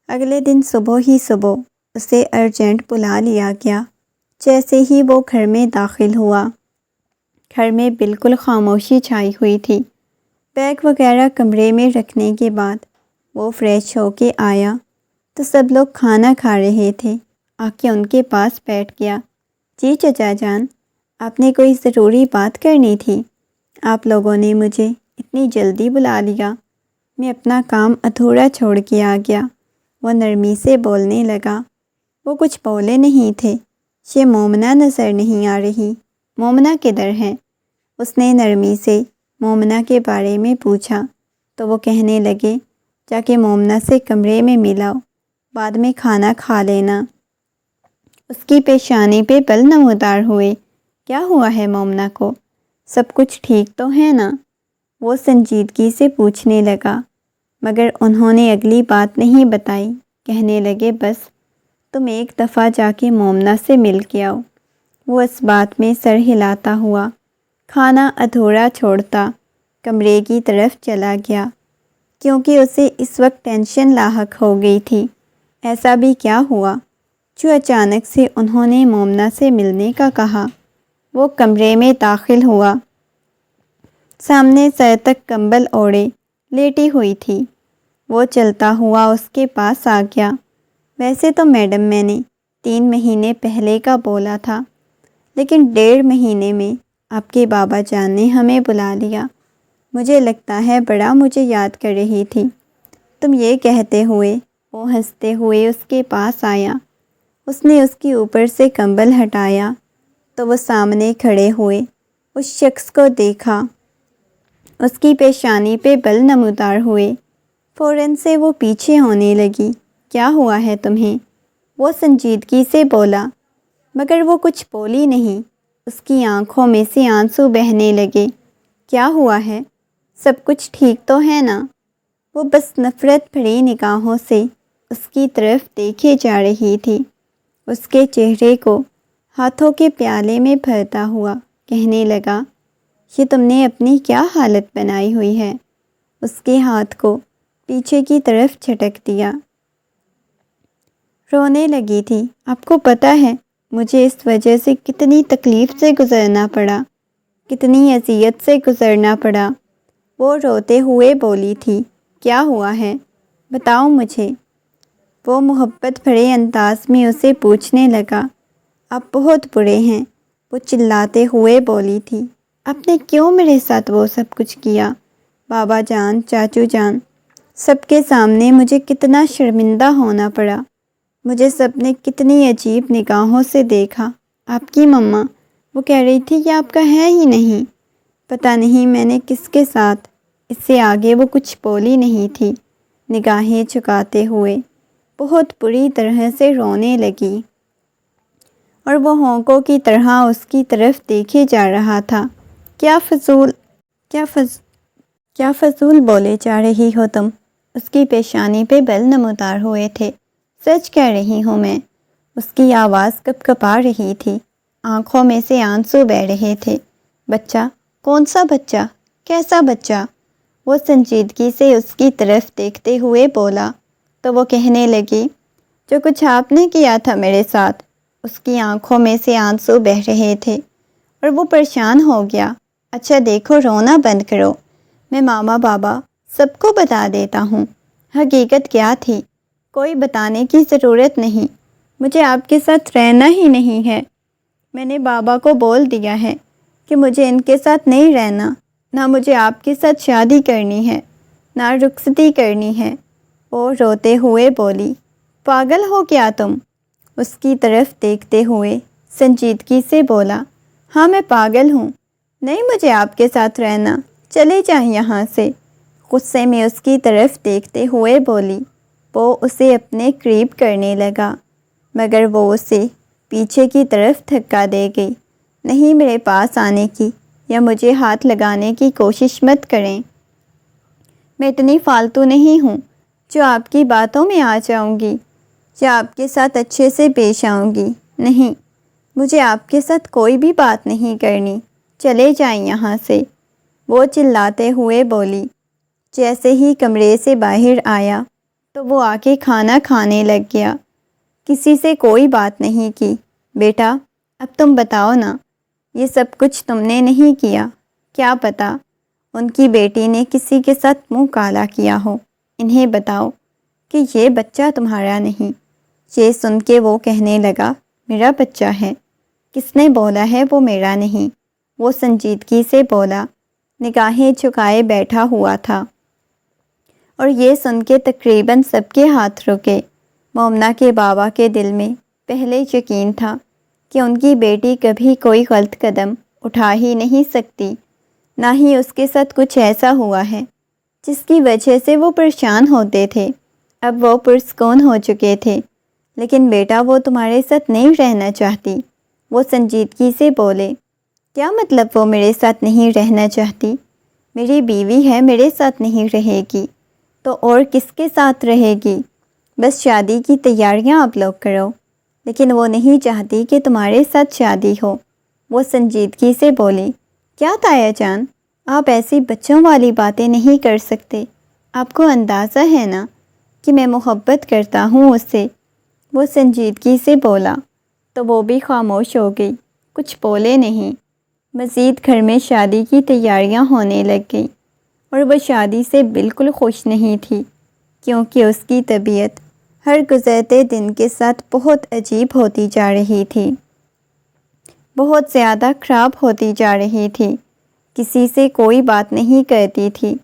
اگلے دن صبح ہی صبح اسے ارجنٹ بلا لیا گیا۔ جیسے ہی وہ گھر میں داخل ہوا، گھر میں بالکل خاموشی چھائی ہوئی تھی۔ بیگ وغیرہ کمرے میں رکھنے کے بعد وہ فریش ہو کے آیا تو سب لوگ کھانا کھا رہے تھے۔ آ کے ان کے پاس بیٹھ گیا۔ جی چچا جان، آپ نے کوئی ضروری بات کرنی تھی؟ آپ لوگوں نے مجھے اتنی جلدی بلا لیا، میں اپنا کام ادھورا چھوڑ کے آ گیا۔ وہ نرمی سے بولنے لگا۔ وہ کچھ بولے نہیں تھے۔ یہ مومنہ نظر نہیں آ رہی، مومنہ کدھر ہے؟ اس نے نرمی سے مومنہ کے بارے میں پوچھا تو وہ کہنے لگے، جا کے مومنہ سے کمرے میں ملاؤ، بعد میں کھانا کھا لینا۔ اس کی پیشانی پہ بل نمودار ہوئے۔ کیا ہوا ہے مومنہ کو؟ سب کچھ ٹھیک تو ہے نا؟ وہ سنجیدگی سے پوچھنے لگا، مگر انہوں نے اگلی بات نہیں بتائی۔ کہنے لگے، بس تم ایک دفعہ جا کے مومنہ سے مل کے آؤ۔ وہ اس بات میں سر ہلاتا ہوا کھانا ادھورا چھوڑتا کمرے کی طرف چلا گیا، کیونکہ اسے اس وقت ٹینشن لاحق ہو گئی تھی۔ ایسا بھی کیا ہوا جو اچانک سے انہوں نے مومنہ سے ملنے کا کہا؟ وہ کمرے میں داخل ہوا، سامنے سر تک کمبل اوڑھے لیٹی ہوئی تھی۔ وہ چلتا ہوا اس کے پاس آ گیا۔ ویسے تو میڈم میں نے 3 مہینے پہلے کا بولا تھا، لیکن 1.5 مہینے میں آپ کے بابا جان نے ہمیں بلا لیا۔ مجھے لگتا ہے بڑا مجھے یاد کر رہی تھی۔ تم یہ کہتے ہوئے وہ ہنستے ہوئے اس کے پاس آیا۔ اس نے اس کے اوپر سے کمبل ہٹایا تو وہ سامنے کھڑے ہوئے اس شخص کو دیکھا۔ اس کی پیشانی پہ بل نمودار ہوئے۔ فوراً سے وہ پیچھے ہونے لگی۔ کیا ہوا ہے تمہیں؟ وہ سنجیدگی سے بولا، مگر وہ کچھ بولی نہیں۔ اس کی آنکھوں میں سے آنسو بہنے لگے۔ کیا ہوا ہے؟ سب کچھ ٹھیک تو ہے نا؟ وہ بس نفرت بھری نگاہوں سے اس کی طرف دیکھے جا رہی تھی۔ اس کے چہرے کو ہاتھوں کے پیالے میں بھرتا ہوا کہنے لگا، یہ تم نے اپنی کیا حالت بنائی ہوئی ہے؟ اس کے ہاتھ کو پیچھے کی طرف جھٹک دیا۔ رونے لگی تھی۔ آپ کو پتہ ہے مجھے اس وجہ سے کتنی تکلیف سے گزرنا پڑا، کتنی اذیت سے گزرنا پڑا۔ وہ روتے ہوئے بولی تھی۔ کیا ہوا ہے؟ بتاؤ مجھے۔ وہ محبت بھرے انداز میں اسے پوچھنے لگا۔ آپ بہت برے ہیں، وہ چلاتے ہوئے بولی تھی۔ آپ نے کیوں میرے ساتھ وہ سب کچھ کیا؟ بابا جان، چاچو جان، سب کے سامنے مجھے کتنا شرمندہ ہونا پڑا۔ مجھے سب نے کتنی عجیب نگاہوں سے دیکھا۔ آپ کی مما، وہ کہہ رہی تھی کہ آپ کا ہے ہی نہیں۔ پتہ نہیں میں نے کس کے ساتھ۔ اس سے آگے وہ کچھ بولی نہیں تھی۔ نگاہیں جھکاتے ہوئے بہت بری طرح سے رونے لگی، اور وہ ہونکوں کی طرح اس کی طرف دیکھے جا رہا تھا۔ کیا فضول بولے جا رہی ہو تم؟ اس کی پیشانی پہ بل نمودار ہوئے تھے۔ سچ کہہ رہی ہوں میں۔ اس کی آواز کپ کپا رہی تھی، آنکھوں میں سے آنسو بہہ رہے تھے۔ بچہ؟ کون سا بچہ؟ کیسا بچہ؟ وہ سنجیدگی سے اس کی طرف دیکھتے ہوئے بولا تو وہ کہنے لگی، جو کچھ آپ نے کیا تھا میرے ساتھ۔ اس کی آنکھوں میں سے آنسو بہہ رہے تھے اور وہ پریشان ہو گیا۔ اچھا دیکھو، رونا بند کرو، میں ماما بابا سب کو بتا دیتا ہوں حقیقت کیا تھی۔ کوئی بتانے کی ضرورت نہیں، مجھے آپ کے ساتھ رہنا ہی نہیں ہے۔ میں نے بابا کو بول دیا ہے کہ مجھے ان کے ساتھ نہیں رہنا، نہ مجھے آپ کے ساتھ شادی کرنی ہے، نہ رخصتی کرنی ہے۔ وہ روتے ہوئے بولی، پاگل ہو کیا تم؟ اس کی طرف دیکھتے ہوئے سنجیدگی سے بولا، ہاں میں پاگل ہوں، نہیں مجھے آپ کے ساتھ رہنا، چلے جائیں یہاں سے۔ غصے میں اس کی طرف دیکھتے ہوئے بولی۔ وہ اسے اپنے قریب کرنے لگا، مگر وہ اسے پیچھے کی طرف دھکا دے گئی۔ نہیں، میرے پاس آنے کی یا مجھے ہاتھ لگانے کی کوشش مت کریں۔ میں اتنی فالتو نہیں ہوں جو آپ کی باتوں میں آ جاؤں گی۔ یا آپ کے ساتھ اچھے سے پیش آؤں گی۔ نہیں، مجھے آپ کے ساتھ کوئی بھی بات نہیں کرنی، چلے جائیں یہاں سے، وہ چلاتے ہوئے بولی۔ جیسے ہی کمرے سے باہر آیا تو وہ آ کے کھانا کھانے لگ گیا، کسی سے کوئی بات نہیں کی۔ بیٹا اب تم بتاؤ نا، یہ سب کچھ تم نے نہیں کیا، کیا پتہ ان کی بیٹی نے کسی کے ساتھ منہ کالا کیا ہو، انہیں بتاؤ کہ یہ بچہ تمہارا نہیں۔ یہ سن کے وہ کہنے لگا، میرا بچہ ہے، کس نے بولا ہے وہ میرا نہیں؟ وہ سنجیدگی سے بولا، نگاہیں جھکائے بیٹھا ہوا تھا۔ اور یہ سن کے تقریباً سب کے ہاتھ رکے۔ مومنہ کے بابا کے دل میں پہلے یقین تھا کہ ان کی بیٹی کبھی کوئی غلط قدم اٹھا ہی نہیں سکتی، نہ ہی اس کے ساتھ کچھ ایسا ہوا ہے جس کی وجہ سے وہ پریشان ہوتے تھے۔ اب وہ پرسکون ہو چکے تھے۔ لیکن بیٹا وہ تمہارے ساتھ نہیں رہنا چاہتی، وہ سنجیدگی سے بولے۔ کیا مطلب وہ میرے ساتھ نہیں رہنا چاہتی؟ میری بیوی ہے، میرے ساتھ نہیں رہے گی تو اور کس کے ساتھ رہے گی؟ بس شادی کی تیاریاں آپ لوگ کرو، لیکن وہ نہیں چاہتی کہ تمہارے ساتھ شادی ہو۔ وہ سنجیدگی سے بولی، کیا تایا جان، آپ ایسی بچوں والی باتیں نہیں کر سکتے، آپ کو اندازہ ہے نا کہ میں محبت کرتا ہوں اس سے۔ وہ سنجیدگی سے بولا تو وہ بھی خاموش ہو گئی، کچھ بولے نہیں۔ مزید گھر میں شادی کی تیاریاں ہونے لگ گئیں اور وہ شادی سے بالکل خوش نہیں تھی، کیونکہ اس کی طبیعت ہر گزرتے دن کے ساتھ بہت عجیب ہوتی جا رہی تھی، بہت زیادہ خراب ہوتی جا رہی تھی۔ کسی سے کوئی بات نہیں کرتی تھی،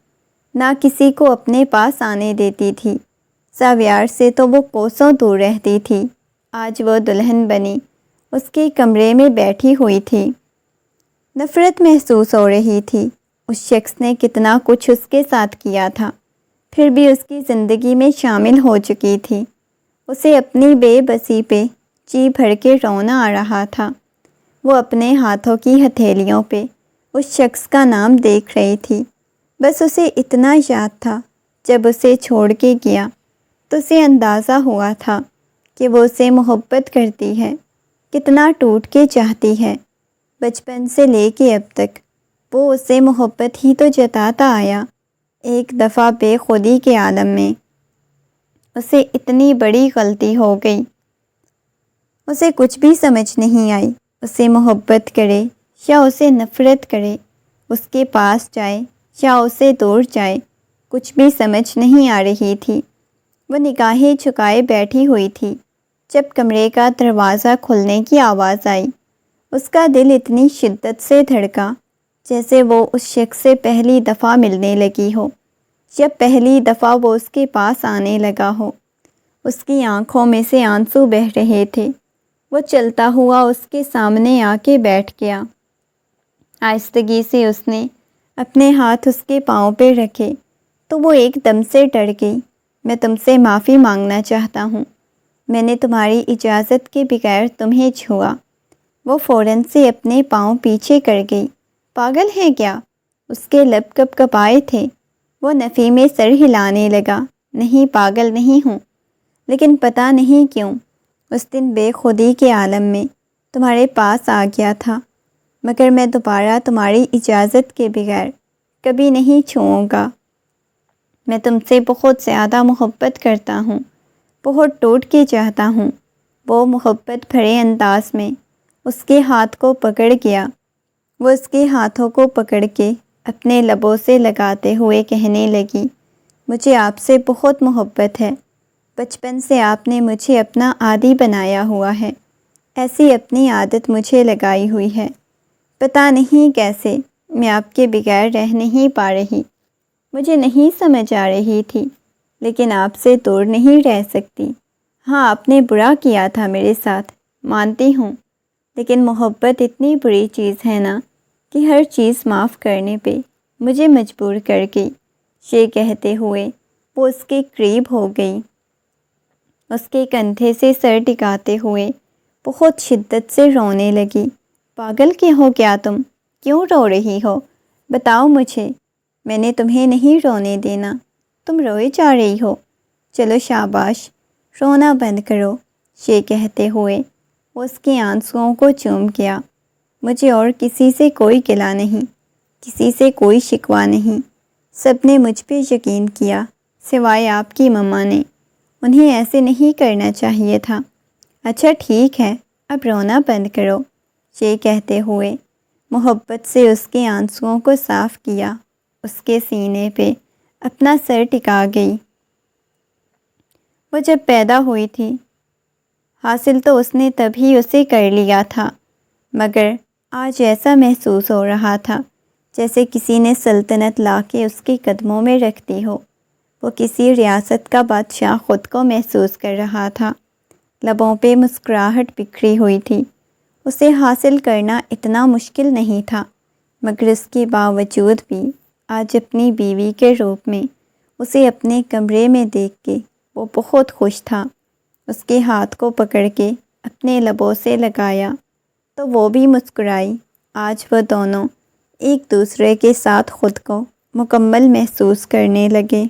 نہ کسی کو اپنے پاس آنے دیتی تھی۔ ساویار سے تو وہ کوسوں دور رہتی تھی۔ آج وہ دلہن بنی اس کے کمرے میں بیٹھی ہوئی تھی۔ نفرت محسوس ہو رہی تھی۔ اس شخص نے کتنا کچھ اس کے ساتھ کیا تھا، پھر بھی اس کی زندگی میں شامل ہو چکی تھی۔ اسے اپنی بے بسی پہ جی بھر کے رونا آ رہا تھا۔ وہ اپنے ہاتھوں کی ہتھیلیوں پہ اس شخص کا نام دیکھ رہی تھی۔ بس اسے اتنا یاد تھا، جب اسے چھوڑ کے گیا تو اسے اندازہ ہوا تھا کہ وہ اسے محبت کرتی ہے، کتنا ٹوٹ کے چاہتی ہے۔ بچپن سے لے کے اب تک وہ اسے محبت ہی تو جتاتا آیا۔ ایک دفعہ بے خودی کے عالم میں اسے اتنی بڑی غلطی ہو گئی۔ اسے کچھ بھی سمجھ نہیں آئی، اسے محبت کرے یا اسے نفرت کرے، اس کے پاس جائے یا اسے دور جائے، کچھ بھی سمجھ نہیں آ رہی تھی۔ وہ نگاہیں جھکائے بیٹھی ہوئی تھی۔ جب کمرے کا دروازہ کھلنے کی آواز آئی، اس کا دل اتنی شدت سے دھڑکا جیسے وہ اس شخص سے پہلی دفعہ ملنے لگی ہو، جب پہلی دفعہ وہ اس کے پاس آنے لگا ہو۔ اس کی آنکھوں میں سے آنسو بہہ رہے تھے۔ وہ چلتا ہوا اس کے سامنے آ کے بیٹھ گیا۔ آہستگی سے اس نے اپنے ہاتھ اس کے پاؤں پہ رکھے تو وہ ایک دم سے ڈر گئی۔ میں تم سے معافی مانگنا چاہتا ہوں، میں نے تمہاری اجازت کے بغیر تمہیں چھوا۔ وہ فوراً سے اپنے پاؤں پیچھے کر گئی۔ پاگل ہے کیا؟ اس کے لب کپ کپائے تھے۔ وہ نفی میں سر ہلانے لگا۔ نہیں، پاگل نہیں ہوں، لیکن پتہ نہیں کیوں اس دن بے خودی کے عالم میں تمہارے پاس آ گیا تھا، مگر میں دوبارہ تمہاری اجازت کے بغیر کبھی نہیں چھوؤں گا۔ میں تم سے بہت زیادہ محبت کرتا ہوں، بہت ٹوٹ کے چاہتا ہوں۔ وہ محبت بھرے انداز میں اس کے ہاتھ کو پکڑ گیا۔ وہ اس کے ہاتھوں کو پکڑ کے اپنے لبوں سے لگاتے ہوئے کہنے لگی، مجھے آپ سے بہت محبت ہے۔ بچپن سے آپ نے مجھے اپنا عادی بنایا ہوا ہے، ایسی اپنی عادت مجھے لگائی ہوئی ہے۔ پتہ نہیں کیسے میں آپ کے بغیر رہ نہیں پا رہی، مجھے نہیں سمجھ آ رہی تھی، لیکن آپ سے دور نہیں رہ سکتی۔ ہاں، آپ نے برا کیا تھا میرے ساتھ، مانتی ہوں، لیکن محبت اتنی بری چیز ہے نا کہ ہر چیز معاف کرنے پہ مجھے مجبور کر گئی۔ یہ کہتے ہوئے وہ اس کے قریب ہو گئی، اس کے کندھے سے سر ٹکاتے ہوئے بہت شدت سے رونے لگی۔ پاگل کیا ہو کیا تم؟ کیوں رو رہی ہو؟ بتاؤ مجھے، میں نے تمہیں نہیں رونے دینا، تم روئے جا رہی ہو۔ چلو شاباش، رونا بند کرو، یہ کہتے ہوئے وہ اس کے آنسوؤں کو چوم گیا۔ مجھے اور کسی سے کوئی گلہ نہیں، کسی سے کوئی شکوہ نہیں، سب نے مجھ پہ یقین کیا سوائے آپ کی مما نے، انہیں ایسے نہیں کرنا چاہیے تھا۔ اچھا ٹھیک ہے، اب رونا بند کرو، یہ کہتے ہوئے محبت سے اس کے آنسوؤں کو صاف کیا، اس کے سینے پہ اپنا سر ٹکا گئی۔ وہ جب پیدا ہوئی تھی، حاصل تو اس نے تبھی اسے کر لیا تھا، مگر آج ایسا محسوس ہو رہا تھا جیسے کسی نے سلطنت لا کے اس کے قدموں میں رکھ دی ہو۔ وہ کسی ریاست کا بادشاہ خود کو محسوس کر رہا تھا۔ لبوں پہ مسکراہٹ بکھری ہوئی تھی۔ اسے حاصل کرنا اتنا مشکل نہیں تھا، مگر اس کے باوجود بھی آج اپنی بیوی کے روپ میں اسے اپنے کمرے میں دیکھ کے وہ بہت خوش تھا۔ اس کے ہاتھ کو پکڑ کے اپنے لبوں سے لگایا تو وہ بھی مسکرائی۔ آج وہ دونوں ایک دوسرے کے ساتھ خود کو مکمل محسوس کرنے لگے۔